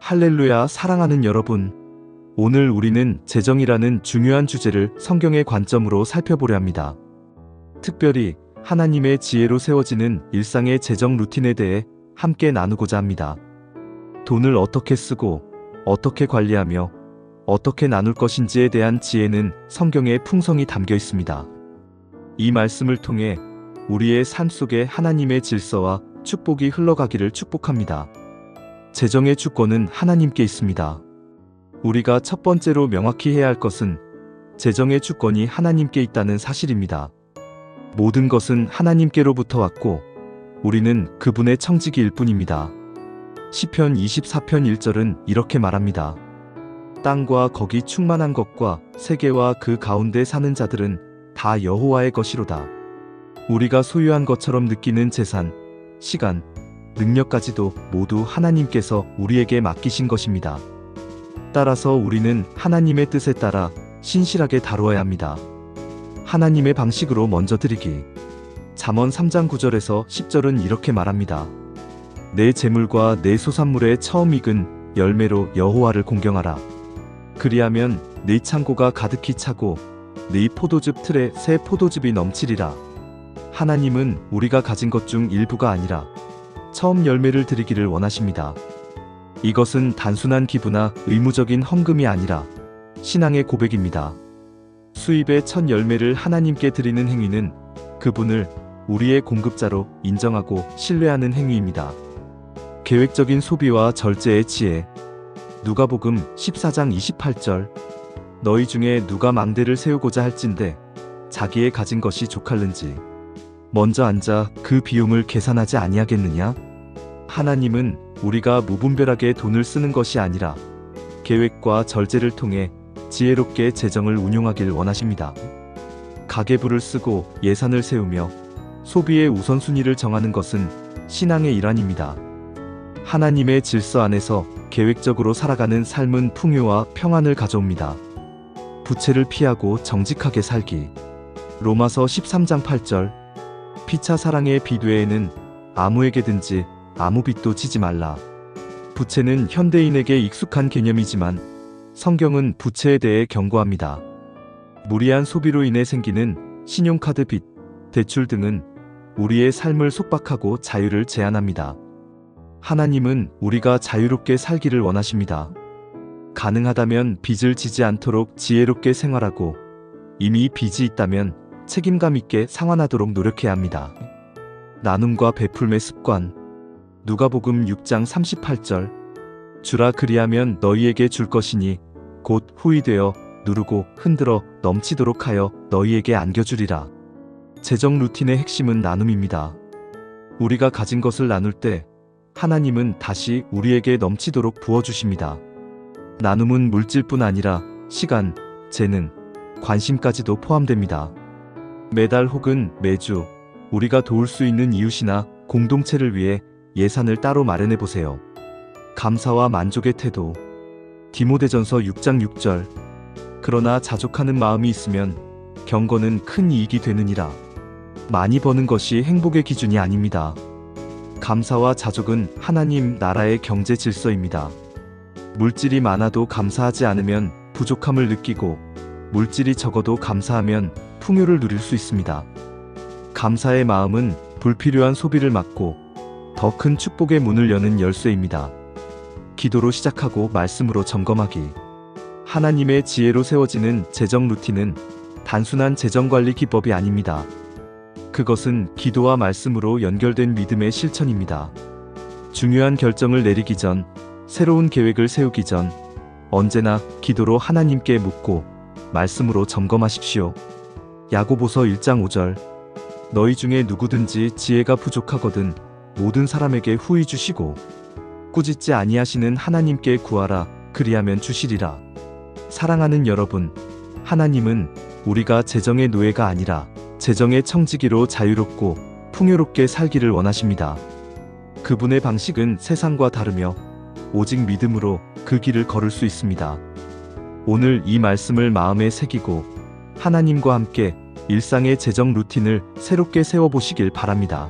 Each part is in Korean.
할렐루야, 사랑하는 여러분. 오늘 우리는 재정이라는 중요한 주제를 성경의 관점으로 살펴보려 합니다. 특별히 하나님의 지혜로 세워지는 일상의 재정 루틴에 대해 함께 나누고자 합니다. 돈을 어떻게 쓰고 어떻게 관리하며 어떻게 나눌 것인지에 대한 지혜는 성경에 풍성히 담겨 있습니다. 이 말씀을 통해 우리의 삶 속에 하나님의 질서와 축복이 흘러가기를 축복합니다. 재정의 주권은 하나님께 있습니다. 우리가 첫 번째로 명확히 해야 할 것은 재정의 주권이 하나님께 있다는 사실입니다. 모든 것은 하나님께로부터 왔고 우리는 그분의 청지기일 뿐입니다. 시편 24편 1절은 이렇게 말합니다. 땅과 거기 충만한 것과 세계와 그 가운데 사는 자들은 다 여호와의 것이로다. 우리가 소유한 것처럼 느끼는 재산, 시간, 능력까지도 모두 하나님께서 우리에게 맡기신 것입니다. 따라서 우리는 하나님의 뜻에 따라 신실하게 다루어야 합니다. 하나님의 방식으로 먼저 드리기. 잠언 3장 9절에서 10절은 이렇게 말합니다. 내 재물과 내 소산물의 처음 익은 열매로 여호와를 공경하라. 그리하면 네 창고가 가득히 차고 네 포도즙 틀에 새 포도즙이 넘치리라. 하나님은 우리가 가진 것 중 일부가 아니라 처음 열매를 드리기를 원하십니다. 이것은 단순한 기부나 의무적인 헌금이 아니라 신앙의 고백입니다. 수입의 첫 열매를 하나님께 드리는 행위는 그분을 우리의 공급자로 인정하고 신뢰하는 행위입니다. 계획적인 소비와 절제의 지혜. 누가복음 14장 28절. 너희 중에 누가 망대를 세우고자 할진대 자기의 가진 것이 족할는지 먼저 앉아 그 비용을 계산하지 아니하겠느냐? 하나님은 우리가 무분별하게 돈을 쓰는 것이 아니라 계획과 절제를 통해 지혜롭게 재정을 운용하길 원하십니다. 가계부를 쓰고 예산을 세우며 소비의 우선순위를 정하는 것은 신앙의 일환입니다. 하나님의 질서 안에서 계획적으로 살아가는 삶은 풍요와 평안을 가져옵니다. 부채를 피하고 정직하게 살기. 로마서 13장 8절. 피차 사랑의 비되에는 아무에게든지 아무 빚도 지지 말라. 부채는 현대인에게 익숙한 개념이지만 성경은 부채에 대해 경고합니다. 무리한 소비로 인해 생기는 신용카드 빚, 대출 등은 우리의 삶을 속박하고 자유를 제한합니다. 하나님은 우리가 자유롭게 살기를 원하십니다. 가능하다면 빚을 지지 않도록 지혜롭게 생활하고 이미 빚이 있다면 책임감 있게 상환하도록 노력해야 합니다. 나눔과 베풀매 습관. 누가복음 6장 38절. 주라 그리하면 너희에게 줄 것이니 곧 후히 되어 누르고 흔들어 넘치도록 하여 너희에게 안겨주리라. 재정 루틴의 핵심은 나눔입니다. 우리가 가진 것을 나눌 때 하나님은 다시 우리에게 넘치도록 부어주십니다. 나눔은 물질뿐 아니라 시간, 재능, 관심까지도 포함됩니다. 매달 혹은 매주 우리가 도울 수 있는 이웃이나 공동체를 위해 예산을 따로 마련해 보세요. 감사와 만족의 태도. 디모데전서 6장 6절. 그러나 자족하는 마음이 있으면 경건은 큰 이익이 되느니라. 많이 버는 것이 행복의 기준이 아닙니다. 감사와 자족은 하나님 나라의 경제 질서입니다. 물질이 많아도 감사하지 않으면 부족함을 느끼고 물질이 적어도 감사하면 풍요를 누릴 수 있습니다. 감사의 마음은 불필요한 소비를 막고 더 큰 축복의 문을 여는 열쇠입니다. 기도로 시작하고 말씀으로 점검하기. 하나님의 지혜로 세워지는 재정 루틴은 단순한 재정관리 기법이 아닙니다. 그것은 기도와 말씀으로 연결된 믿음의 실천입니다. 중요한 결정을 내리기 전, 새로운 계획을 세우기 전 언제나 기도로 하나님께 묻고 말씀으로 점검하십시오. 야고보서 1장 5절. 너희 중에 누구든지 지혜가 부족하거든 모든 사람에게 후히 주시고 꾸짖지 아니하시는 하나님께 구하라. 그리하면 주시리라. 사랑하는 여러분, 하나님은 우리가 재정의 노예가 아니라 재정의 청지기로 자유롭고 풍요롭게 살기를 원하십니다. 그분의 방식은 세상과 다르며 오직 믿음으로 그 길을 걸을 수 있습니다. 오늘 이 말씀을 마음에 새기고 하나님과 함께 일상의 재정 루틴을 새롭게 세워보시길 바랍니다.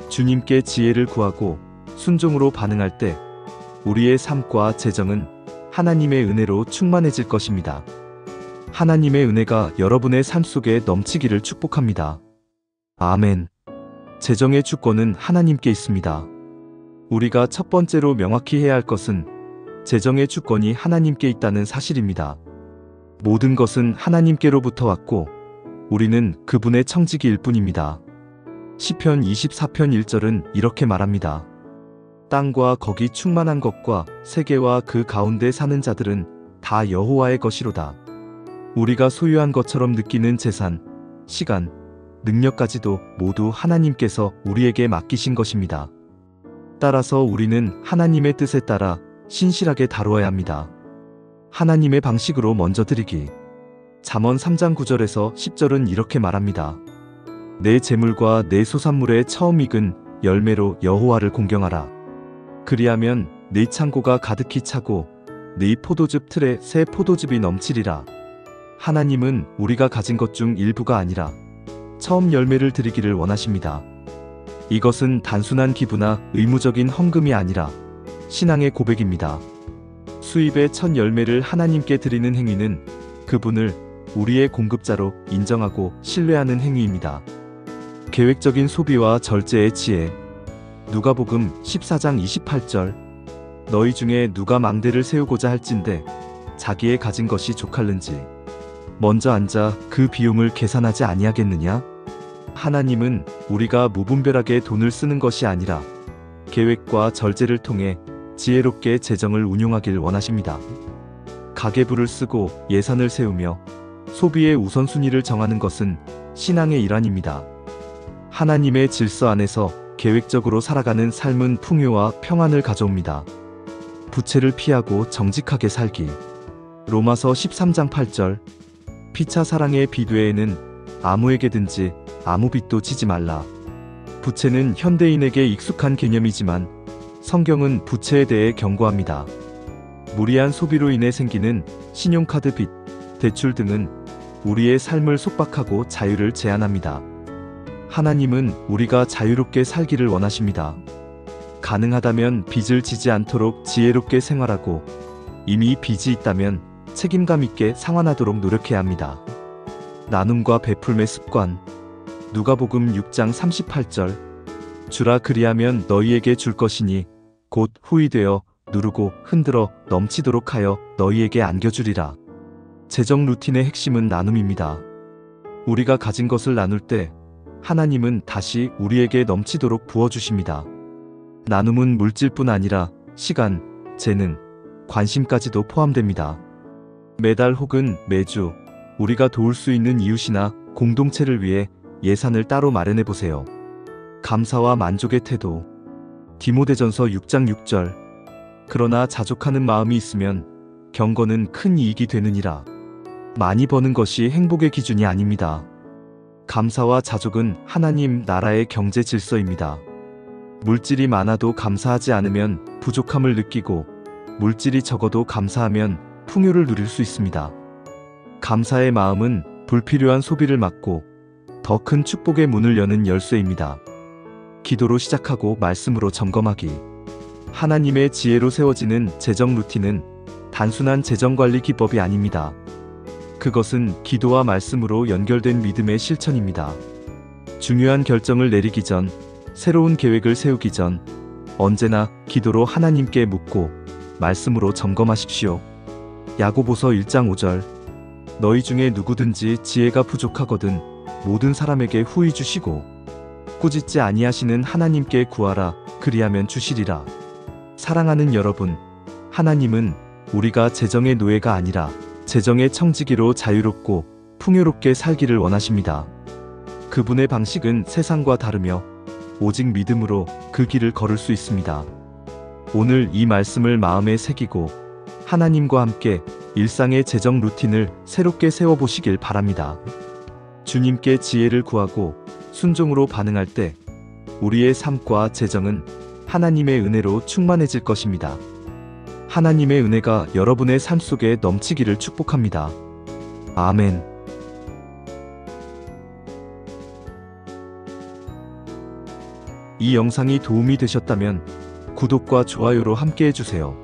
주님께 지혜를 구하고 순종으로 반응할 때 우리의 삶과 재정은 하나님의 은혜로 충만해질 것입니다. 하나님의 은혜가 여러분의 삶 속에 넘치기를 축복합니다. 아멘. 재정의 주권은 하나님께 있습니다. 우리가 첫 번째로 명확히 해야 할 것은 재정의 주권이 하나님께 있다는 사실입니다. 모든 것은 하나님께로부터 왔고 우리는 그분의 청지기일 뿐입니다. 시편 24편 1절은 이렇게 말합니다. 땅과 거기 충만한 것과 세계와 그 가운데 사는 자들은 다 여호와의 것이로다. 우리가 소유한 것처럼 느끼는 재산, 시간, 능력까지도 모두 하나님께서 우리에게 맡기신 것입니다. 따라서 우리는 하나님의 뜻에 따라 신실하게 다루어야 합니다. 하나님의 방식으로 먼저 드리기. 잠언 3장 9절에서 10절은 이렇게 말합니다. 내 재물과 내 소산물의 처음 익은 열매로 여호와를 공경하라. 그리하면 네 창고가 가득히 차고 네 포도즙 틀에 새 포도즙이 넘치리라. 하나님은 우리가 가진 것 중 일부가 아니라 처음 열매를 드리기를 원하십니다. 이것은 단순한 기부나 의무적인 헌금이 아니라 신앙의 고백입니다. 수입의 첫 열매를 하나님께 드리는 행위는 그분을 우리의 공급자로 인정하고 신뢰하는 행위입니다. 계획적인 소비와 절제의 지혜. 누가복음 14장 28절. 너희 중에 누가 망대를 세우고자 할진대 자기의 가진 것이 족할는지 먼저 앉아 그 비용을 계산하지 아니하겠느냐? 하나님은 우리가 무분별하게 돈을 쓰는 것이 아니라 계획과 절제를 통해 지혜롭게 재정을 운용하길 원하십니다. 가계부를 쓰고 예산을 세우며 소비의 우선순위를 정하는 것은 신앙의 일환입니다. 하나님의 질서 안에서 계획적으로 살아가는 삶은 풍요와 평안을 가져옵니다. 부채를 피하고 정직하게 살기. 로마서 13장 8절. 피차 사랑의 비두에는 아무에게든지 아무 빚도 지지 말라. 부채는 현대인에게 익숙한 개념이지만 성경은 부채에 대해 경고합니다. 무리한 소비로 인해 생기는 신용카드 빚, 대출 등은 우리의 삶을 속박하고 자유를 제한합니다. 하나님은 우리가 자유롭게 살기를 원하십니다. 가능하다면 빚을 지지 않도록 지혜롭게 생활하고 이미 빚이 있다면 책임감 있게 상환하도록 노력해야 합니다. 나눔과 베풀매 습관. 누가복음 6장 38절. 주라 그리하면 너희에게 줄 것이니 곧 후히 되어 누르고 흔들어 넘치도록 하여 너희에게 안겨주리라. 재정 루틴의 핵심은 나눔입니다. 우리가 가진 것을 나눌 때 하나님은 다시 우리에게 넘치도록 부어주십니다. 나눔은 물질뿐 아니라 시간, 재능, 관심까지도 포함됩니다. 매달 혹은 매주 우리가 도울 수 있는 이웃이나 공동체를 위해 예산을 따로 마련해 보세요. 감사와 만족의 태도. 디모데전서 6장 6절. 그러나 자족하는 마음이 있으면 경건은 큰 이익이 되느니라. 많이 버는 것이 행복의 기준이 아닙니다. 감사와 자족은 하나님 나라의 경제 질서입니다. 물질이 많아도 감사하지 않으면 부족함을 느끼고 물질이 적어도 감사하면 풍요를 누릴 수 있습니다. 감사의 마음은 불필요한 소비를 막고 더 큰 축복의 문을 여는 열쇠입니다. 기도로 시작하고 말씀으로 점검하기. 하나님의 지혜로 세워지는 재정 루틴은 단순한 재정관리 기법이 아닙니다. 그것은 기도와 말씀으로 연결된 믿음의 실천입니다. 중요한 결정을 내리기 전, 새로운 계획을 세우기 전, 언제나 기도로 하나님께 묻고 말씀으로 점검하십시오. 야고보서 1장 5절. 너희 중에 누구든지 지혜가 부족하거든 모든 사람에게 후히 주시고 꾸짖지 아니하시는 하나님께 구하라. 그리하면 주시리라. 사랑하는 여러분, 하나님은 우리가 재정의 노예가 아니라 재정의 청지기로 자유롭고 풍요롭게 살기를 원하십니다. 그분의 방식은 세상과 다르며 오직 믿음으로 그 길을 걸을 수 있습니다. 오늘 이 말씀을 마음에 새기고 하나님과 함께 일상의 재정 루틴을 새롭게 세워보시길 바랍니다. 주님께 지혜를 구하고 순종으로 반응할 때 우리의 삶과 재정은 하나님의 은혜로 충만해질 것입니다. 하나님의 은혜가 여러분의 삶 속에 넘치기를 축복합니다. 아멘. 이 영상이 도움이 되셨다면 구독과 좋아요로 함께 해주세요.